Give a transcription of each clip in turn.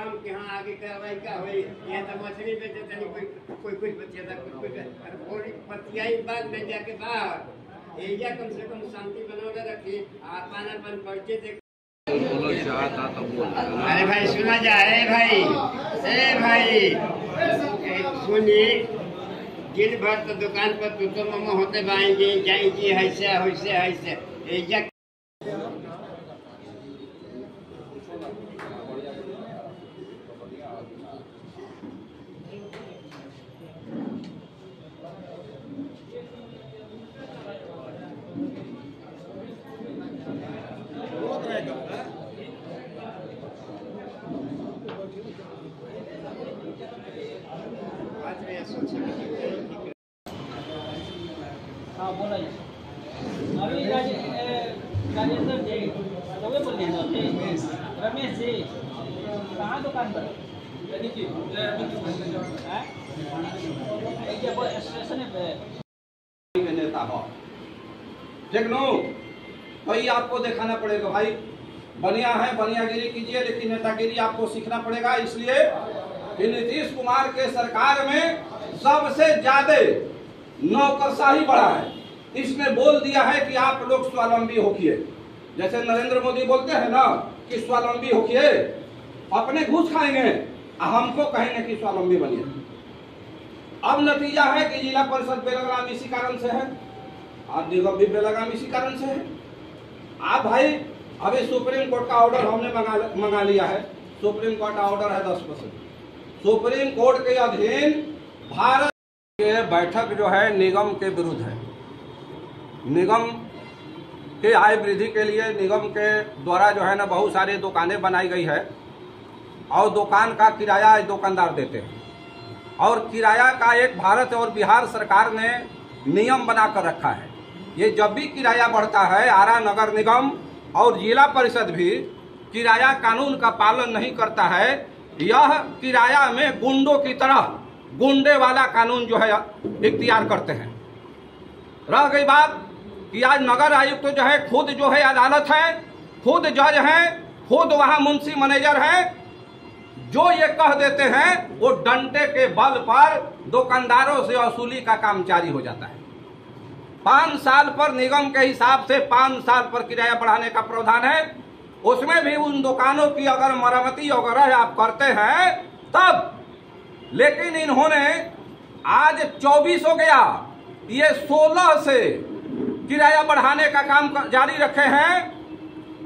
हम के यहाँ आगे कार्रवाई का हुई यहाँ तो मछली बेचे तनी कोई कुछ बचे था कुछ थोड़ी पतियाई बाद में जाके बाहर एरिया कम से कम शांति बनौले रखी अपन परिचय दे। अरे भाई सुना जाए भाई सुनिए दिन भर तो दुकान पर तो मम्मा होते बाएंगे जाएंगे ऐसे एरिया हाँ बोला अभी राजेंद्र जी कभी बोल रहे हैं रमेश जी कहाँ दुकान पर स्टेशन पे नेता हो ठीक नो वही आपको दिखाना पड़ेगा भाई बनिया है बनियागिरी कीजिए लेकिन नेतागिरी आपको सीखना पड़ेगा। इसलिए नीतीश कुमार के सरकार में सबसे ज्यादा नौकरशाही बढ़ा है। इसने बोल दिया है कि आप लोग स्वावलंबी होइए, जैसे नरेंद्र मोदी बोलते हैं ना कि स्वावलंबी होइए, अपने घूस खाएंगे हमको कहेंगे कि स्वावलंबी बनिए। अब नतीजा है कि जिला परिषद बेलगाम इसी कारण से है, आप निगम भी बेलगाम इसी कारण से है। आप भाई अभी सुप्रीम कोर्ट का ऑर्डर हमने मंगा लिया है। सुप्रीम कोर्ट का ऑर्डर है 10%। सुप्रीम कोर्ट के अधीन भारत के बैठक जो है निगम के विरुद्ध है। निगम के आय वृद्धि के लिए निगम के द्वारा जो है ना बहुत सारी दुकानें बनाई गई है और दुकान का किराया दुकानदार देते हैं और किराया का एक भारत और बिहार सरकार ने नियम बनाकर रखा है। ये जब भी किराया बढ़ता है आरा नगर निगम और जिला परिषद भी किराया कानून का पालन नहीं करता है। यह किराया में गुंडों की तरह गुंडे वाला कानून जो है इख्तियार करते हैं। रह गई बात कि आज नगर आयुक्त तो जो है खुद जो है अदालत है, खुद जज है, खुद वहां मुंशी मैनेजर है, जो ये कह देते हैं वो डंडे के बल पर दुकानदारों से वसूली का काम जारी हो जाता है। 5 साल पर निगम के हिसाब से 5 साल पर किराया बढ़ाने का प्रावधान है। उसमें भी उन दुकानों की अगर मरम्मती वगैरह आप करते हैं तब, लेकिन इन्होंने आज 24 हो गया, ये 16 से किराया बढ़ाने का काम जारी रखे हैं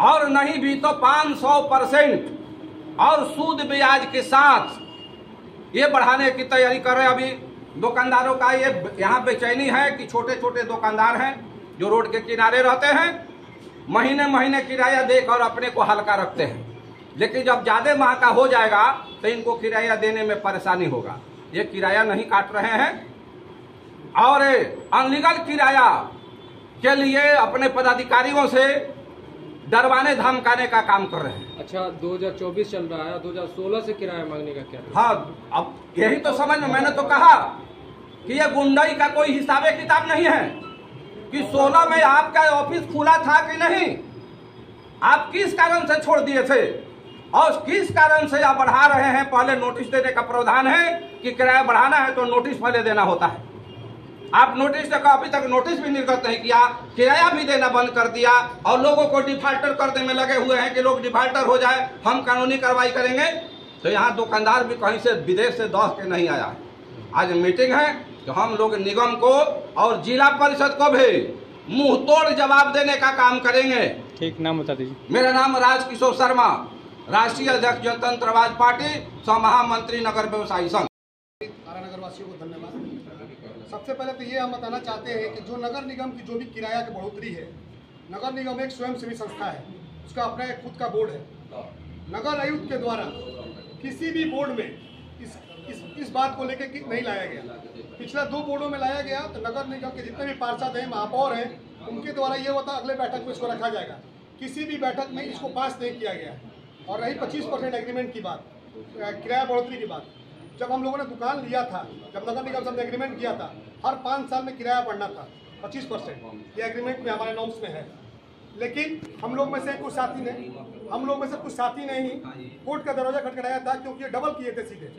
और नहीं भी तो 500% और सूद ब्याज के साथ ये बढ़ाने की तैयारी कर रहे हैं। अभी दुकानदारों का ये यहाँ बेचैनी है कि छोटे छोटे दुकानदार हैं जो रोड के किनारे रहते हैं, महीने महीने किराया देकर अपने को हल्का रखते हैं, लेकिन जब ज्यादा माह का हो जाएगा तो इनको किराया देने में परेशानी होगा। ये किराया नहीं काट रहे हैं और अनलीगल किराया के लिए अपने पदाधिकारियों से डरवाने धमकाने का काम कर रहे हैं। अच्छा 2024 चल रहा है, 2016 से किराया मांगने का क्या? हाँ, अब यही तो समझ में, मैंने तो कहा कि ये गुंडाई का कोई हिसाबे किताब नहीं है कि 16 में आपका ऑफिस खुला था कि नहीं, आप किस कारण से छोड़ दिए थे और किस कारण से आप बढ़ा रहे हैं। पहले नोटिस देने का प्रावधान है कि किराया बढ़ाना है तो नोटिस पहले देना होता है। आप नोटिस तक अभी तक नोटिस भी निर्गत नहीं किया, किराया भी देना बंद कर दिया और लोगों को डिफाल्टर करने में लगे हुए हैं कि लोग डिफाल्टर हो जाए, हम कानूनी कार्रवाई करेंगे। तो यहाँ दुकानदार भी कहीं से विदेश से दौड़ के नहीं आया। आज मीटिंग है तो हम लोग निगम को और जिला परिषद को भी मुंह तोड़ जवाब देने का काम करेंगे। ठीक, नाम बता दीजिए। मेरा नाम राजकिशोर शर्मा, राष्ट्रीय अध्यक्ष जनतंत्रवाद पार्टी, सह महामंत्री नगर व्यवसायी संघ। नगर वासियों को धन्यवाद। सबसे पहले तो ये हम बताना चाहते हैं कि जो नगर निगम की जो भी किराया की बढ़ोतरी है, नगर निगम एक स्वयंसेवी संस्था है, उसका अपना एक खुद का बोर्ड है। नगर आयुक्त के द्वारा किसी भी बोर्ड में इस बात को लेकर नहीं लाया गया। पिछला 2 बोर्डों में लाया गया तो नगर निगम के जितने भी पार्षद हैं, महापौर हैं, उनके द्वारा ये होता अगले बैठक में इसको रखा जाएगा। किसी भी बैठक में इसको पास नहीं किया गया। और रही 25% एग्रीमेंट की बात, किराया बढ़ोतरी की बात, जब हम लोगों ने दुकान लिया था, जब नगर निगम से एग्रीमेंट किया था, हर 5 साल में किराया बढ़ना था 25%। ये एग्रीमेंट में हमारे नॉर्म्स में है। लेकिन हम लोग में से कुछ साथी ने हम लोग में से कुछ साथी ने ही कोर्ट का दरवाजा खटखटाया था, क्योंकि ये डबल किए थे सीधे।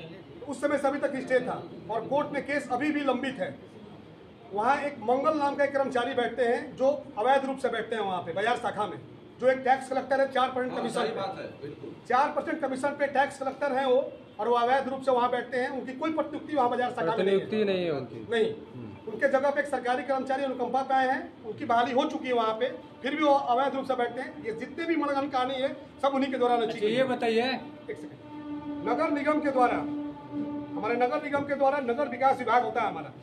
उस समय से अभी तक स्टे था और कोर्ट में केस अभी भी लंबित है। वहाँ एक मंगल नाम का एक कर्मचारी बैठते हैं जो अवैध रूप से बैठते हैं वहाँ पे बाजार शाखा में, जो एक टैक्स कलेक्टर है 4% कमीशन, 4% कमीशन पे टैक्स कलेक्टर हैं वो, और वो अवैध रूप से वहाँ बैठते हैं। उनकी कोई प्रतिनियुक्ति वहाँ बाजार शाखा में नहीं है उनकी। नहीं, उनके जगह पे एक सरकारी कर्मचारी अनुकंपा पे आए हैं, उनकी बहाली हो चुकी है वहाँ पे, फिर भी वो अवैध रूप से बैठते हैं। ये जितने भी मनगढ़ंत कहानी है सब उन्हीं के द्वारा रची गई है। ये बताइए, एक सेकंड, नगर निगम के द्वारा, हमारे नगर निगम के द्वारा नगर विकास विभाग होता है हमारा,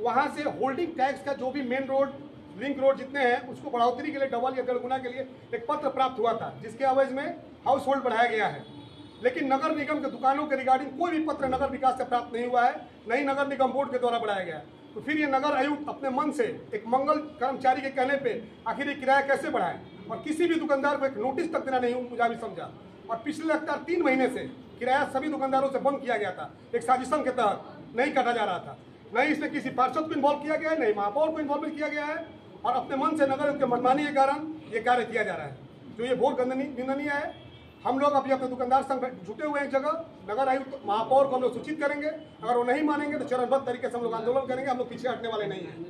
वहाँ से होल्डिंग टैक्स का जो भी मेन रोड, लिंक रोड जितने हैं, उसको बढ़ोतरी के लिए डबल या 1.5 गुना के लिए एक पत्र प्राप्त हुआ था, जिसके एवज में हाउस होल्ड बढ़ाया गया है। लेकिन नगर निगम के दुकानों के रिगार्डिंग कोई भी पत्र नगर विकास से प्राप्त नहीं हुआ है, न ही नगर निगम बोर्ड के द्वारा बढ़ाया गया है। तो फिर ये नगर आयुक्त अपने मन से एक मंगल कर्मचारी के कहने पे आखिर ये किराया कैसे बढ़ाए, और किसी भी दुकानदार को एक नोटिस तक देना नहीं मुझे भी समझा। और पिछले लगातार 3 महीने से किराया सभी दुकानदारों से बंद किया गया था, एक साजिशन के तहत नहीं काटा जा रहा था। नहीं इसमें किसी पार्षद को इन्वॉल्व किया गया है, नहीं महापौर को इन्वॉल्व किया गया है, और अपने मन से नगर के मनमानी के कारण ये कार्य किया जा रहा है, जो ये बहुत निंदनीय है। हम लोग अभी अपने दुकानदार संघ जुटे हुए हैं एक जगह, नगर आयुक्त महापौर को हम लोग सूचित करेंगे, अगर वो नहीं मानेंगे तो चरणबद्ध तरीके से हम लोग आंदोलन करेंगे। हम लोग पीछे हटने वाले नहीं हैं।